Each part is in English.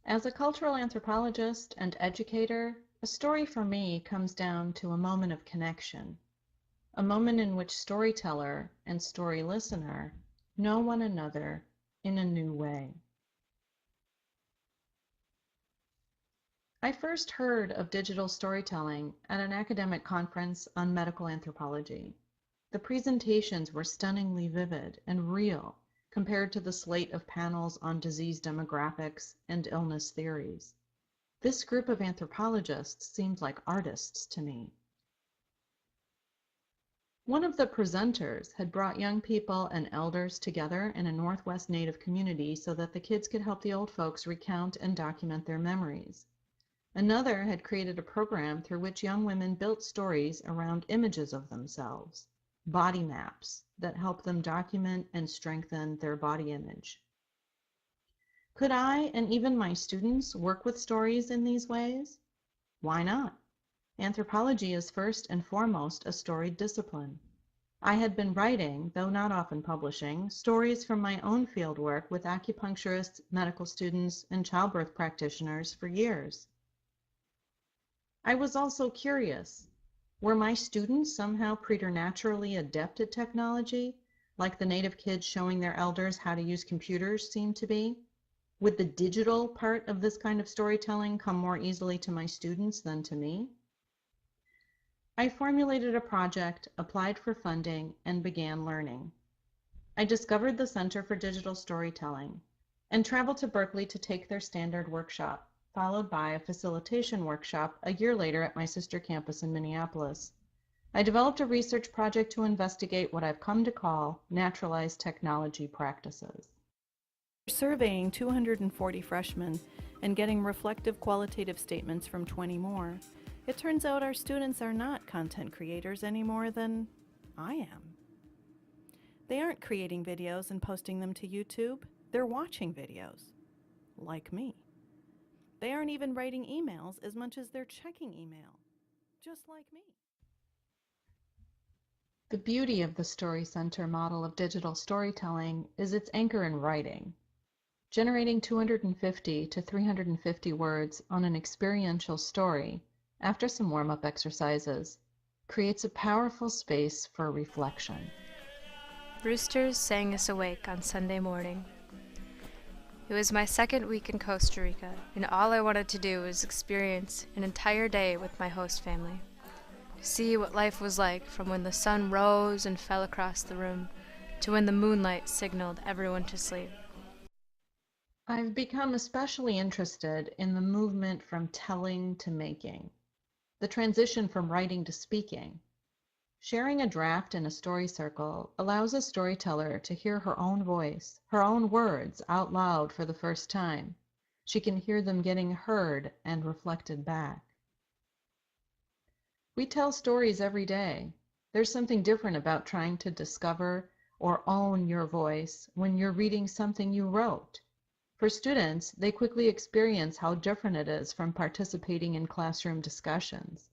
As a cultural anthropologist and educator, a story for me comes down to a moment of connection, a moment in which storyteller and story listener know one another in a new way. I first heard of digital storytelling at an academic conference on medical anthropology. The presentations were stunningly vivid and real compared to the slate of panels on disease demographics and illness theories. This group of anthropologists seemed like artists to me. One of the presenters had brought young people and elders together in a Northwest Native community so that the kids could help the old folks recount and document their memories. Another had created a program through which young women built stories around images of themselves, body maps that help them document and strengthen their body image. Could I and even my students work with stories in these ways? Why not? Anthropology is first and foremost a storied discipline. I had been writing, though not often publishing, stories from my own fieldwork with acupuncturists, medical students, and childbirth practitioners for years. I was also curious. Were my students somehow preternaturally adept at technology, like the native kids showing their elders how to use computers seemed to be? Would the digital part of this kind of storytelling come more easily to my students than to me? I formulated a project, applied for funding, and began learning. I discovered the Center for Digital Storytelling and traveled to Berkeley to take their standard workshop, followed by a facilitation workshop a year later at my sister campus in Minneapolis. I developed a research project to investigate what I've come to call naturalized technology practices. Surveying 240 freshmen and getting reflective qualitative statements from 20 more, it turns out our students are not content creators any more than I am. They aren't creating videos and posting them to YouTube, they're watching videos, like me. They aren't even writing emails as much as they're checking email, just like me. The beauty of the Story Center model of digital storytelling is its anchor in writing. Generating 250 to 350 words on an experiential story, after some warm-up exercises, creates a powerful space for reflection. Roosters sang us awake on Sunday morning. It was my second week in Costa Rica, and all I wanted to do was experience an entire day with my host family. To see what life was like from when the sun rose and fell across the room to when the moonlight signaled everyone to sleep. I've become especially interested in the movement from telling to making, the transition from writing to speaking. Sharing a draft in a story circle allows a storyteller to hear her own voice, her own words out loud for the first time. She can hear them getting heard and reflected back. We tell stories every day. There's something different about trying to discover or own your voice when you're reading something you wrote. For students, they quickly experience how different it is from participating in classroom discussions.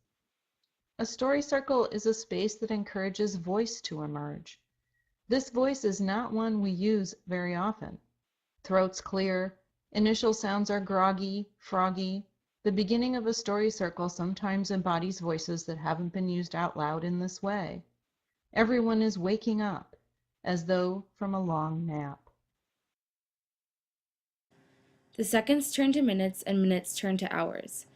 A story circle is a space that encourages voice to emerge. This voice is not one we use very often. Throats clear, initial sounds are groggy, froggy. The beginning of a story circle sometimes embodies voices that haven't been used out loud in this way. Everyone is waking up, as though from a long nap. The seconds turn to minutes and minutes turn to hours.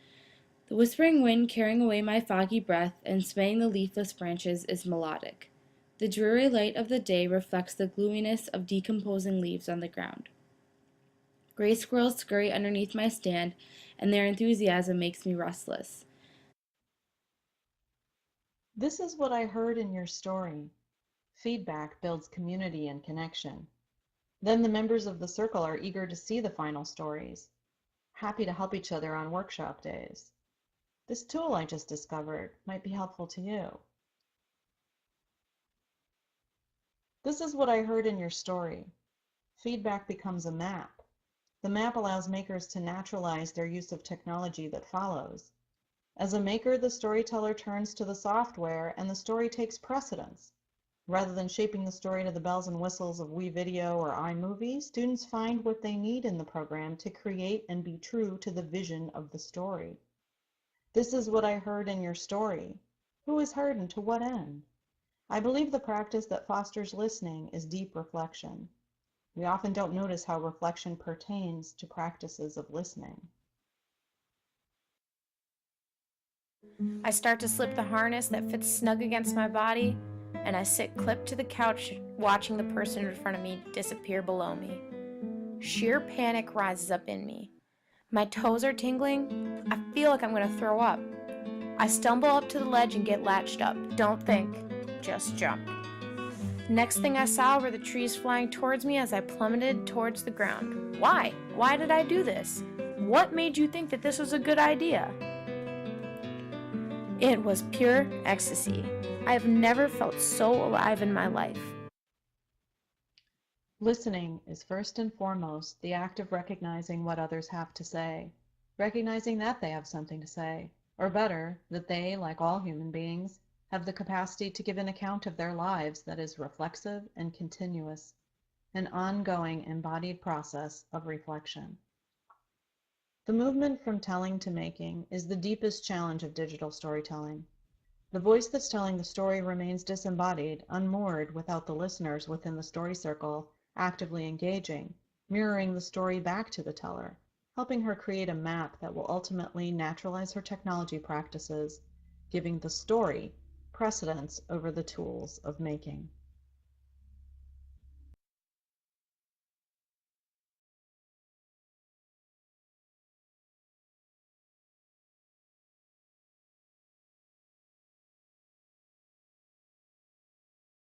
The whispering wind carrying away my foggy breath and swaying the leafless branches is melodic. The dreary light of the day reflects the gloominess of decomposing leaves on the ground. Gray squirrels scurry underneath my stand, and their enthusiasm makes me restless. This is what I heard in your story. Feedback builds community and connection. Then the members of the circle are eager to see the final stories, happy to help each other on workshop days. This tool I just discovered might be helpful to you. This is what I heard in your story. Feedback becomes a map. The map allows makers to naturalize their use of technology that follows. As a maker, the storyteller turns to the software and the story takes precedence. Rather than shaping the story to the bells and whistles of WeVideo or iMovie, students find what they need in the program to create and be true to the vision of the story. This is what I heard in your story. Who is heard and to what end? I believe the practice that fosters listening is deep reflection. We often don't notice how reflection pertains to practices of listening. I start to slip the harness that fits snug against my body, and I sit clipped to the couch watching the person in front of me disappear below me. Sheer panic rises up in me. My toes are tingling. I feel like I'm going to throw up. I stumble up to the ledge and get latched up. Don't think, just jump. Next thing I saw were the trees flying towards me as I plummeted towards the ground. Why? Why did I do this? What made you think that this was a good idea? It was pure ecstasy. I have never felt so alive in my life. Listening is first and foremost the act of recognizing what others have to say, recognizing that they have something to say, or better, that they, like all human beings, have the capacity to give an account of their lives that is reflexive and continuous, an ongoing embodied process of reflection. The movement from telling to making is the deepest challenge of digital storytelling. The voice that's telling the story remains disembodied, unmoored without the listeners within the story circle actively engaging, mirroring the story back to the teller, helping her create a map that will ultimately naturalize her technology practices, giving the story precedence over the tools of making.